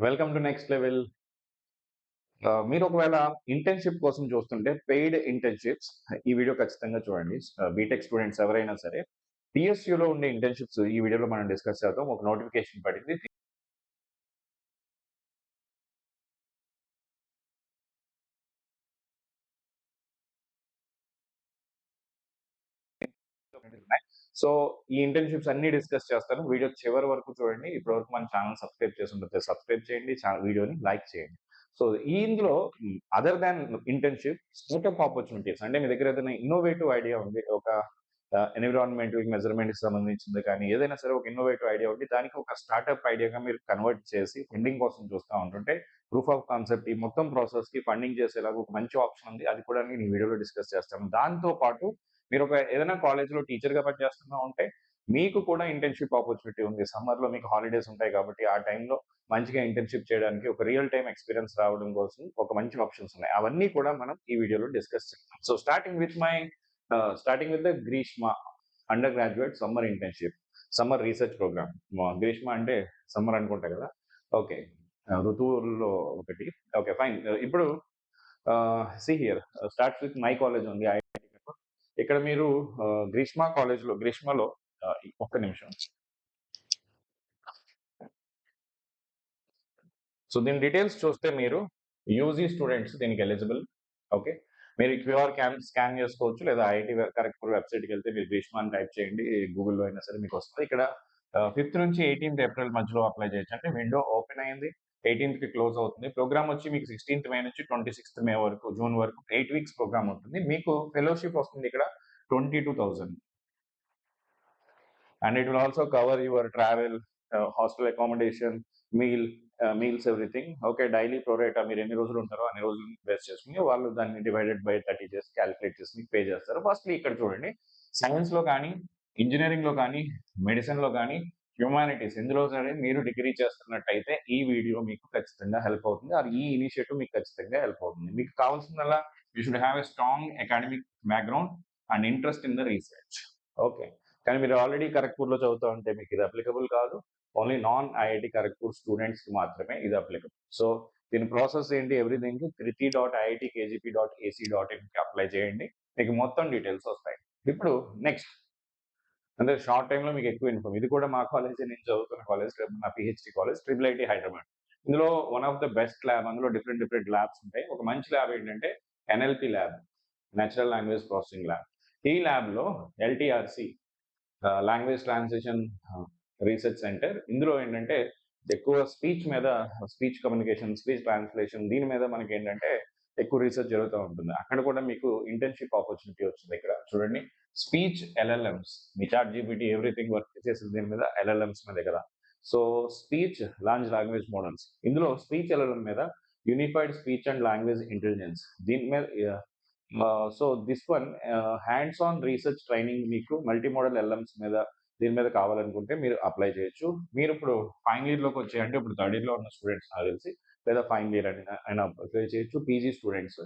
Welcome to next level. మీరు ఒకవేళ internship కోసం చూస్తుంటే పెయిడ్ ఇంటర్న్‌షిప్స్ ఈ వీడియో ఖచ్చితంగా చూడండి. బీటెక్ స్టూడెంట్స్ ఎవరైనా సరే టీఎస్‌యూలో ఉండే ఇంటర్న్‌షిప్స్ ఈ వీడియోలో మనం డిస్కస్ చేద్దాం. ఒక నోటిఫికేషన్ పడింది. సో ఈ ఇంటర్న్‌షిప్స్ అన్ని డిస్కస్ చేస్తాను. వీడియో చివరి వరకు చూడండి. ఇప్పటివరకు మన ఛానల్ సబ్స్క్రైబ్ చేసుంటే సబ్స్క్రైబ్ చేయండి. వీడియోని లైక్ చేయండి. సో ఇందులో other than internship startup opportunities అంటే మీ దగ్గర ఏదైనా ఇన్నోవేటివ్ ఐడియా ఉంది. ఒక ఎన్విరాన్మెంటల్ మెజర్మెంట్‌కి సంబంధించింది కానీ ఏదైనా సరే ఒక ఇన్నోవేటివ్ ఐడియా ఉండి దానికి ఒక స్టార్టప్ ఐడియాగా మీరు కన్వర్ట్ చేసి ఫండింగ్ కోసం చూస్తా ఉంటుంటే ప్రూఫ్ ఆఫ్ కాన్సెప్ట్ ఈ మొత్తం ప్రాసెస్‌కి ఫండింగ్ చేసేలాగా ఒక మంచి ఆప్షన్ ఉంది. అది కూడా నేను ఈ వీడియోలో డిస్కస్ చేస్తాను. దాంతో పాటు మీరు ఒక ఏదైనా కాలేజ్‌లో టీచర్‌గా పనిచేస్తున్నా ఉంటే మీకు కూడా ఇంటర్న్‌షిప్ ఆపర్చునిటీ ఉంది. సమ్మర్‌లో మీకు హాలిడేస్ ఉంటాయి కాబట్టి ఆ టైంలో మంచిగా ఇంటర్న్‌షిప్ చేయడానికి ఒక రియల్ టైమ్ ఎక్స్‌పీరియన్స్ రావడం కోసం ఒక మంచి ఆప్షన్స్ ఉన్నాయి. అవన్నీ కూడా మనం ఈ వీడియోలో డిస్కస్ చేద్దాం. So starting with the Greeshma undergraduate summer internship, summer research programme. Greeshma అంటే సమ్మర్ అనుకుంటా కదా! ఓకే. ఋతువుల్లో ఒకటి. Okay fine. ఇప్పుడు see here starts with my college ఉంది. ఇక్కడ మీరు గ్రీష్మలో ఒక్క నిమిషం. సో దీని డీటెయిల్స్ చూస్తే మీరు యూజీ స్టూడెంట్స్ దీనికి ఎలిజిబుల్. ఓకే, మీరు క్యూఆర్ స్కాన్ చేసుకోవచ్చు లేదా ఐఐటి కరెక్ట్ వెబ్సైట్కి వెళ్తే మీరు గ్రీష్మ అని టైప్ చేయండి, గూగుల్లో అయినా సరే మీకు వస్తుంది. ఇక్కడ 5th నుంచి 18th ఏప్రిల్ మధ్యలో అప్లై చేయొచ్చు. అంటే విండో ఓపెన్ అయింది, 18th కి క్లోజ్ అవుతుంది. ప్రోగ్రామ్ వచ్చి మీకు 16th మే నుంచి 26th మే వరకు, జూన్ వరకు 8 weeks ప్రోగ్రామ్ ఉంటుంది. మీకు ఫెలోషిప్ వస్తుంది ఇక్కడ 22,000 and it will also cover your travel, hostel accommodation, meals, everything. Okay, daily prorata మీరు ఎన్ని రోజులు ఉంటారో అన్ని రోజులు బేస్ చేసుకుని వాళ్ళు దాన్ని డివైడెడ్ బై 30 చేసి క్యాలిక్యులేట్ చేసి మీకు పే చేస్తారు. ఫస్ట్లీ ఇక్కడ చూడండి, సైన్స్ లో కానీ, ఇంజనీరింగ్ లో కానీ, మెడిసిన్ లో కానీ, హ్యూమానిటీస్ ఇందులో సరే మీరు డిగ్రీ చేస్తున్నట్టయితే ఈ వీడియో మీకు ఖచ్చితంగా హెల్ప్ అవుతుంది. అది ఈ ఇనిషియేటివ్ మీకు ఖచ్చితంగా హెల్ప్ అవుతుంది. మీకు కావాల్సిందల్లా you should have a strong academic background and interest in the research. Okay, కానీ మీరు ఆల్రెడీ ఖరగ్పూర్లో చదువుతూ ఉంటే మీకు ఇది అప్లికబుల్ కాదు. ఓన్లీ నాన్ ఐఐటి ఖరగ్పూర్ స్టూడెంట్స్కి మాత్రమే ఇది అప్లికబుల్. సో దీని ప్రాసెస్ ఏంటి, ఎవ్రీథింగ్ kriti.iitkgp.ac.in కి అప్లై చేయండి, మీకు మొత్తం డీటెయిల్స్ వస్తాయి. ఇప్పుడు నెక్స్ట్ అంటే షార్ట్ టైంలో మీకు ఎక్కువ ఇన్ఫర్మ్. ఇది కూడా మా కాలేజ్, నేను చదువుతున్న కాలేజ్, నా పిహెచ్డి కాలేజ్ IIIT హైదరాబాద్. ఇందులో one of the best lab, అందులో డిఫరెంట్ ల్యాబ్స్ ఉంటాయి. ఒక మంచి ల్యాబ్ ఏంటంటే NLP lab, natural language processing lab. ఈ ల్యాబ్లో LTRC language translation research centre. ఇందులో ఏంటంటే ఎక్కువ స్పీచ్ కమ్యూనికేషన్, స్పీచ్ ట్రాన్స్లేషన్, దీని మీద మనకి ఏంటంటే ఎక్కువ రీసెర్చ్ జరుగుతూ ఉంటుంది. అక్కడ కూడా మీకు ఇంటర్న్షిప్ ఆపర్చునిటీ వచ్చింది. ఇక్కడ చూడండి, స్పీచ్ ఎల్ఎల్ఎంస్, మీ చాట్ జీపీటీ ఎవ్రీథింగ్ వర్క్ చేసేది దీని మీద, ఎల్ఎల్ఎంస్ మీద కదా. So speech large language models, ఇందులో స్పీచ్ ఎల్ఎల్ఎం మీద unified speech and language intelligence, దీని మీద so this one hands on research training మీకు మల్టీ మోడల్ ఎల్ఎంస్ మీద దీని మీద కావాలనుకుంటే మీరు అప్లై చేయొచ్చు. మీరు ఇప్పుడు ఫైనల్ ఇయర్లోకి వచ్చాయంటే, ఇప్పుడు థర్డ్ ఇయర్లో ఉన్న స్టూడెంట్స్ నాకు తెలిసి, లేదా ఫైనల్ ఇయర్ అయినా అప్లై చేయొచ్చు. పీజీ స్టూడెంట్స్,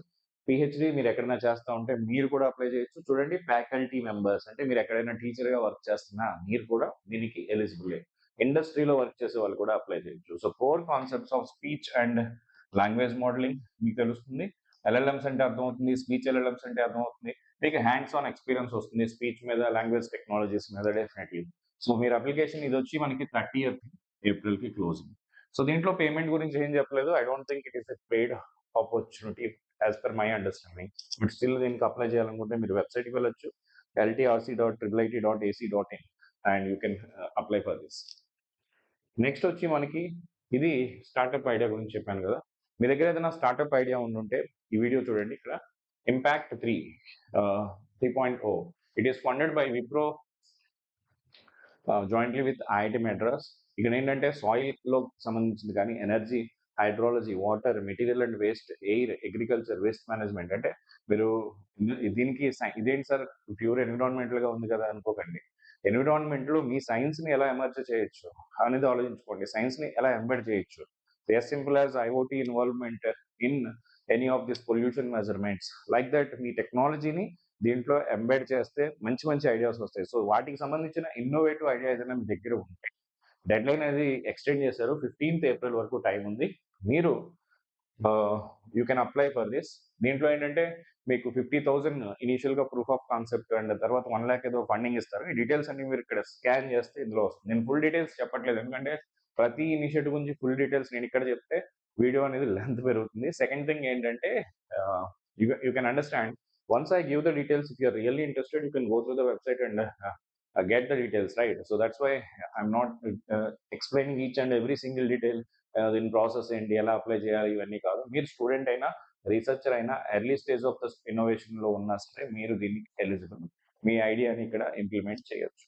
పిహెచ్డి మీరు ఎక్కడైనా చేస్తూ ఉంటే మీరు కూడా అప్లై చేయొచ్చు. చూడండి, ఫ్యాకల్టీ మెంబర్స్ అంటే మీరు ఎక్కడైనా టీచర్గా వర్క్ చేస్తున్నా మీరు కూడా దీనికి ఎలిజిబుల్. ఇండస్ట్రీలో వర్క్ చేసే వాళ్ళు కూడా అప్లై చేయొచ్చు. So 4 concepts of speech and language modelling మీకు తెలుస్తుంది. ఎల్ఎల్ఎంస్ అంటే అర్థమవుతుంది, స్పీచ్ ఎల్ఎల్ఎంస్ అంటే అర్థమవుతుంది. మీకు హ్యాండ్స్ ఆన్ ఎక్స్పీరియన్స్ వస్తుంది స్పీచ్ మీద, లాంగ్వేజ్ టెక్నాలజీస్ మీద డెఫినెట్లీ. సో మీరు అప్లికేషన్ ఇది వచ్చి మనకి 30th ఏప్రిల్కి క్లోజింగ్. సో దీంట్లో పేమెంట్ గురించి ఏం చెప్పలేదు. I don't think it is a paid opportunity as per my understanding. But still దీనికి అప్లై చేయాలనుకుంటే మీరు వెబ్సైట్కి వెళ్ళొచ్చు, ltrc.iit.ac.in, and you can apply for this. Next వచ్చి మనకి ఇది స్టార్టప్ ఐడియా గురించి చెప్పాను కదా. మీ దగ్గర ఏదైనా స్టార్టప్ ఐడియా ఉండుంటే ఈ వీడియో చూడండి. ఇక్కడ impact 3.0, it is funded by Wipro jointly with IIT Madras. ఇక్కడ ఏంటంటే సాయిల్లో సంబంధించింది కానీ energy, hydrology, water, material and waste, air, agriculture, waste management. అంటే మీరు దీనికి ఇదేంటి సార్ ప్యూర్ ఎన్విరాన్మెంటల్గా ఉంది కదా అనుకోకండి. ఎన్విరాన్మెంట్లో మీ సైన్స్ని ఎలా ఎమర్జ్ చేయొచ్చు అనేది ఆలోచించుకోండి. సైన్స్ని ఎలా ఎంబెడ్ చేయొచ్చు. As simple as IoT involvement in any of this pollution measurements, like that మీ టెక్నాలజీని దీంట్లో ఎంబెడ్ చేస్తే మంచి ఐడియాస్ వస్తాయి. సో వాటికి సంబంధించిన ఇన్నోవేటివ్ ఐడియా ఏదైనా మీ దగ్గర ఉంటే డెడ్లైన్ అనేది ఎక్స్టెండ్ చేశారు. 15th ఏప్రిల్ వరకు టైం ఉంది. మీరు you can apply for this. దీంట్లో ఏంటంటే మీకు 50,000 ఇనీషియల్‌గా ప్రూఫ్ ఆఫ్ కాన్సెప్ట్ అండ్ తర్వాత 1,00,000 ఏదో ఫండింగ్ ఇస్తారు. ఈ డీటెయిల్స్ అన్ని మీరు ఇక్కడ స్కాన్ చేస్తే ఇందులో వస్తుంది. నేను ఫుల్ డీటెయిల్స్ చెప్పట్లేదు. ఎందుకంటే ప్రతి ఇనిషియేటివ్ గురించి ఫుల్ డీటెయిల్స్ నేను ఇక్కడ చెప్తే వీడియో అనేది లెంత్ పెరుగుతుంది. సెకండ్ థింగ్ ఏంటంటే you can understand once I give the details if you are really interested you can go through the website and get the details, right? So that's why I'm not explaining each and every single detail in process ఏంటి, ఎలా apply చేయాలి ఇవన్నీ కాదు. మీరు student అయినా researcher అయినా early stage of the innovation లో ఉన్నా సరే మీరు దీనికి ఎలిజిబుల్. మీ ఐడియాని ఇక్కడ ఇంప్లిమెంట్ చేయొచ్చు.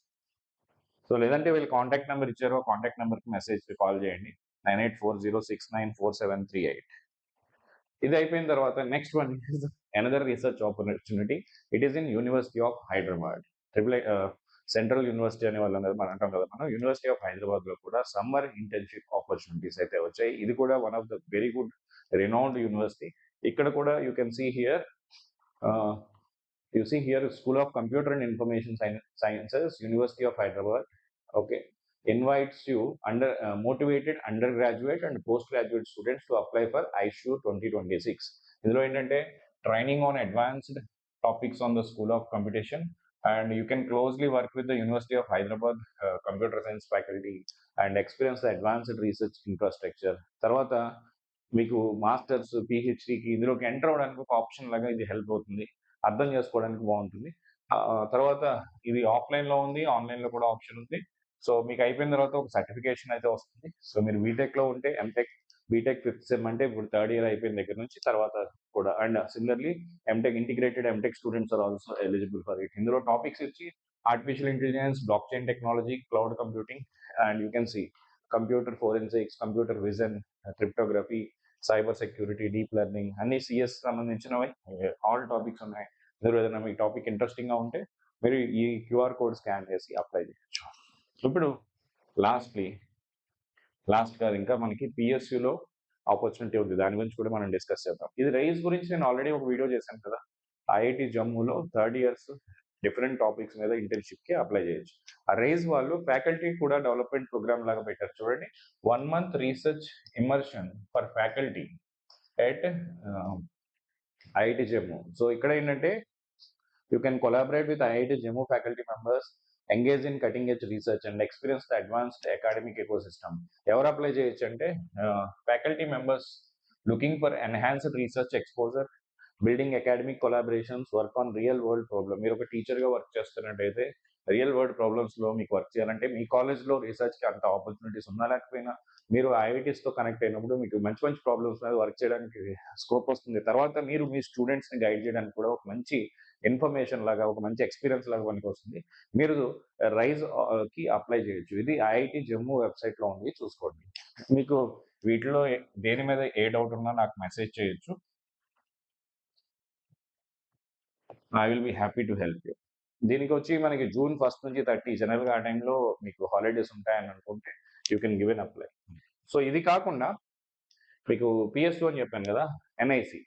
సో లేదంటే వీళ్ళు కాంటాక్ట్ నెంబర్ ఇచ్చారో కాంటాక్ట్ నెంబర్కి మెసేజ్ కాల్ చేయండి 9840694738. ఇది అయిపోయిన తర్వాత next one is another research opportunity. It is in university of Hyderabad. Central university అనే వాళ్ళు మనం అంటాం కదా, మనం యూనివర్సిటీ ఆఫ్ హైదరాబాద్ లో కూడా సమ్మర్ ఇంటర్న్షిప్ ఆపర్చునిటీస్ అయితే వచ్చాయి. ఇది కూడా one of the very good renowned university. ఇక్కడ కూడా you can see here, school of computer and information sciences, university of Hyderabad. Okay, invites you motivated undergraduate and postgraduate students to apply for ISHU 2026. ఇందులో ఏంటంటే training on advanced topics on the School of Computation, and you can closely work with the University of Hyderabad computer science faculty and experience the advanced research infrastructure. తర్వాత మీకు masters పిహెచ్డికి ఇందులోకి enter అవ్వడానికి ఒక option లాగా ఇది help అవుతుంది, అర్థం చేసుకోవడానికి బాగుంటుంది. తర్వాత ఇది ఆఫ్లైన్లో ఉంది, ఆన్లైన్లో కూడా ఆప్షన్ ఉంది. సో మీకు అయిపోయిన తర్వాత ఒక సర్టిఫికేషన్ అయితే వస్తుంది. సో మీరు బీటెక్లో ఉంటే ఎంటెక్, బీటెక్ 5th సెమ్ అంటే ఇప్పుడు 3rd ఇయర్ అయిపోయిన దగ్గర నుంచి తర్వాత కూడా, and similarly MTech integrated MTech students are also eligible for it. ఇందులో టాపిక్స్ ఇచ్చి artificial intelligence, block chain technology, cloud computing, and you can see computer forensics, computer vision, cryptography, cyber security, deep learning, అన్ని CS సంబంధించినవి all topics ఉన్నాయి. మీరు ఏదైనా మీకు topic ఇంట్రెస్టింగ్గా ఉంటే మీరు ఈ క్యూఆర్ కోడ్ స్కాన్ చేసి అప్లై చేయొచ్చు. ఇప్పుడు లాస్ట్గా ఇంకా మనకి పిఎస్యులో ఆపర్చునిటీ ఉంది, దాని గురించి కూడా మనం డిస్కస్ చేద్దాం. ఇది రైజ్ గురించి నేను ఆల్రెడీ ఒక వీడియో చేశాను కదా. ఐఐటి జమ్మూలో 3rd ఇయర్స్ డిఫరెంట్ టాపిక్స్ మీద ఇంటర్న్షిప్కి అప్లై చేయొచ్చు. ఆ రైజ్ వాళ్ళు ఫ్యాకల్టీ కూడా డెవలప్మెంట్ ప్రోగ్రామ్ లాగా పెట్టారు చూడండి. 1 month research immersion for faculty at IIT Jammu. So ఇక్కడ ఏంటంటే you can collaborate with IIT Jammu faculty members, engage in cutting edge research and experience the advanced academic ecosystem. ఎవరు అప్లై చేయొచ్చు అంటే faculty members looking for enhanced research exposure, building academic collaborations, work on real world problem. మీరు ఒక టీచర్గా work చేస్తున్నట్టయితే real world ప్రాబ్లమ్స్లో మీకు work చేయాలంటే మీ కాలేజ్లో రీసెర్చ్కి అంత ఆపర్చునిటీస్ ఉన్నా లేకపోయినా మీరు ఐఐటీస్తో కనెక్ట్ అయినప్పుడు మీకు మంచి మంచి ప్రాబ్లమ్స్ మీద వర్క్ చేయడానికి స్కోప్ వస్తుంది. తర్వాత మీరు మీ స్టూడెంట్స్ని గైడ్ చేయడానికి కూడా ఒక మంచి ఇన్ఫర్మేషన్ లాగా, ఒక మంచి ఎక్స్పీరియన్స్ లాగా పనికి వస్తుంది. మీరు రైజ్ కి అప్లై చేయొచ్చు. ఇది ఐఐటి జమ్మూ వెబ్సైట్లో ఉంది, చూసుకోండి. మీకు వీటిలో దేని మీద ఏ డౌట్ ఉన్నా నాకు మెసేజ్ చేయొచ్చు. I will be happy to help you. దీనికి వచ్చి మనకి June 1 నుంచి 30 జనరల్గా ఆ టైంలో మీకు హాలిడేస్ ఉంటాయని అనుకుంటే you can give an apply. So ఇది కాకుండా మీకు పిఎస్యూ అని చెప్పాను కదా, NIC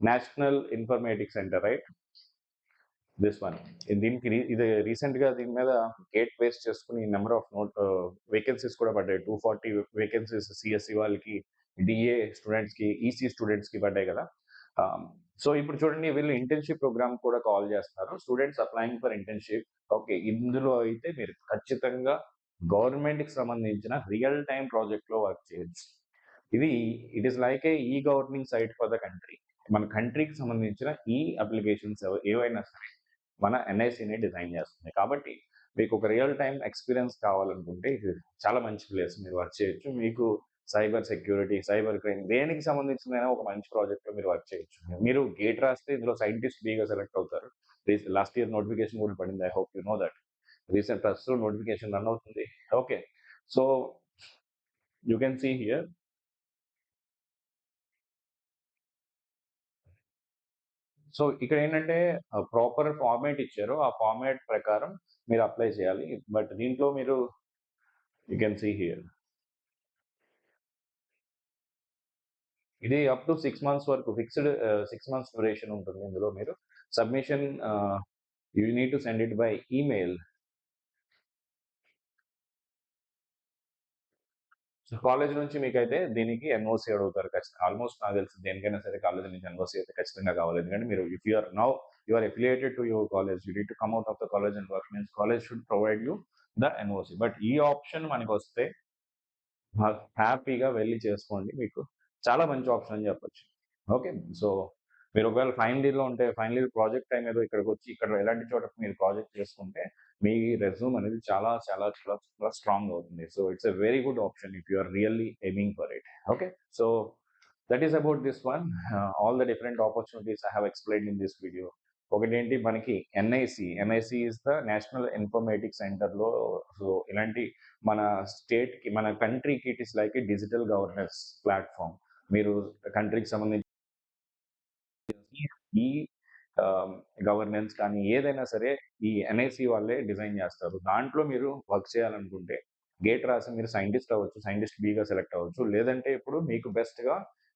national informatics centre, right? This one. దీనికి ఇది రీసెంట్గా దీని మీద గేట్ బేస్ చేసుకుని నెంబర్ ఆఫ్ వేకెన్సీస్ కూడా పడ్డాయి. 240 వేకెన్సీస్ సిఎస్సి వాళ్ళకి, డిఏ స్టూడెంట్స్కి, ఈసీ స్టూడెంట్స్కి పడ్డాయి కదా. సో ఇప్పుడు చూడండి, వీళ్ళు ఇంటర్న్షిప్ ప్రోగ్రామ్ కూడా కాల్ చేస్తున్నారు, students applying for internship. Okay, ఇందులో అయితే మీరు ఖచ్చితంగా గవర్నమెంట్కి సంబంధించిన రియల్ టైం ప్రాజెక్ట్లో వర్క్ చేయొచ్చు. It is like a e governing site for the country. మన కంట్రీకి సంబంధించిన ఈ అప్లికేషన్స్ ఏవైనా సరే మన ఎన్ఐసిని డిజైన్ చేస్తుంది. కాబట్టి మీకు ఒక రియల్ టైం ఎక్స్పీరియన్స్ కావాలనుకుంటే ఇది చాలా మంచి ప్లేస్, మీరు వర్క్ చేయొచ్చు. మీకు సైబర్ సెక్యూరిటీ, సైబర్ క్రైమ్ దేనికి సంబంధించిన ఒక మంచి ప్రాజెక్ట్లో మీరు వర్క్ చేయొచ్చు. మీరు గేట్ రాస్తే ఇందులో సైంటిస్ట్ బీగా సెలెక్ట్ అవుతారు. లాస్ట్ ఇయర్ నోటిఫికేషన్ కూడా పడింది, I hope you know that. Recent ప్రస్తుతం నోటిఫికేషన్ రన్ అవుతుంది. Okay, so you can see here. So ఇక్కడ ఏంటంటే ప్రాపర్ ఫార్మాట్ ఇచ్చారు, ఆ ఫార్మాట్ ప్రకారం మీరు అప్లై చేయాలి. బట్ దీంట్లో మీరు యూ కెన్ సీ హియర్, ఇది అప్ టు 6 months వరకు ఫిక్స్డ్ 6 months డ్యూరేషన్ ఉంటుంది. ఇందులో మీరు submission you need to send it by email. So college నుంచి మీకైతే దీనికి ఎన్ఓసి అడుగుతారు ఖచ్చితంగా. ఆల్మోస్ట్ నాకు తెలిసి దేనికైనా సరే కాలేజ్ నుంచి ఎన్ఓసి అయితే ఖచ్చితంగా కావాలి. ఎందుకంటే మీరు if you are now you are affiliated to your college, you need to come out of the college and work, means college should provide you the NOC. But ఈ ఆప్షన్ మనకి వస్తే హ్యాపీగా వెళ్ళి చేసుకోండి, మీకు చాలా మంచి ఆప్షన్ అని చెప్పొచ్చు. ఓకే, సో మీరు ఒకవేళ ఫైనల్ ఇయర్లో ఉంటే ఫైనల్ ఇయర్ ప్రాజెక్ట్ టైం ఏదో ఇక్కడికి వచ్చి ఇక్కడ ఎలాంటి చోట మీరు ప్రాజెక్ట్ చేసుకుంటే మీ రెజ్యూమ్ అనేది చాలా చాలా చాలా చాలా స్ట్రాంగ్ అవుతుంది. So it's a very good option if you are really aiming for it. Okay, so that is about this one. All the different opportunities I have explain in this video. ఒకటేంటి మనకి NIC is the national informatics సెంటర్లో. So ఇలాంటి మన స్టేట్కి మన కంట్రీకి it is like a digital governance platform. మీరు కంట్రీకి సంబంధించి ఈ గవర్నెన్స్ కానీ ఏదైనా సరే ఈ ఎన్ఐసి వాళ్ళే డిజైన్ చేస్తారు. దాంట్లో మీరు వర్క్ చేయాలనుకుంటే గేట్ రాసి మీరు సైంటిస్ట్ అవ్వచ్చు, సైంటిస్ట్ బిగా సెలెక్ట్ అవ్వచ్చు. లేదంటే ఇప్పుడు మీకు బెస్ట్గా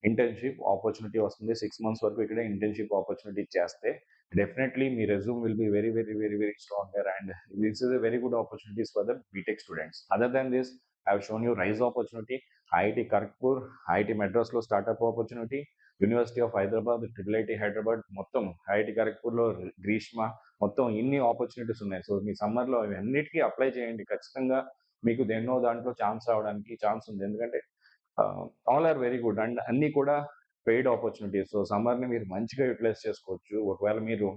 ఇంటర్న్షిప్ ఆపర్చునిటీ వస్తుంది. 6 months వరకు ఇక్కడ ఇంటర్న్షిప్ ఆపర్చునిటీ చేస్తే డెఫినెట్లీ మీ resume will be very very very very stronger and this is a very good opportunities for the BTech students. Other than this I have shown you rise opportunity, IIT Kharagpur, IIT మెడ్రాస్లో startup opportunity, university of Hyderabad, triple IT Hyderabad, మొత్తం IIT ఖరగ్పూర్లో Greeshma, మొత్తం ఇన్ని opportunities ఉన్నాయి. So మీ సమ్మర్లో అన్నిటికీ apply చేయండి. ఖచ్చితంగా మీకు దేన్నో దాంట్లో ఛాన్స్ రావడానికి ఛాన్స్ ఉంది. ఎందుకంటే all are very good and అన్నీ కూడా పెయిడ్ ఆపర్చునిటీస్. సో సమ్మర్ని మీరు మంచిగా యూటిలైజ్ చేసుకోవచ్చు. ఒకవేళ మీరు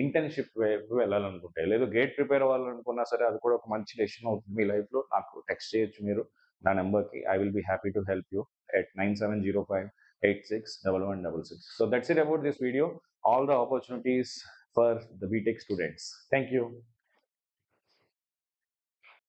ఇంటర్న్షిప్ వైపు వెళ్ళాలనుకుంటే, లేదు గేట్ ప్రిపేర్ అవ్వాలనుకున్నా సరే అది కూడా ఒక మంచి డెసిషన్ అవుతుంది మీ లైఫ్లో. నాకు టెక్స్ట్ చేయొచ్చు మీరు నా నెంబర్కి. I will be happy to help you at 9705861166. So that's it about this video. All the opportunities for the BTech students. Thank you.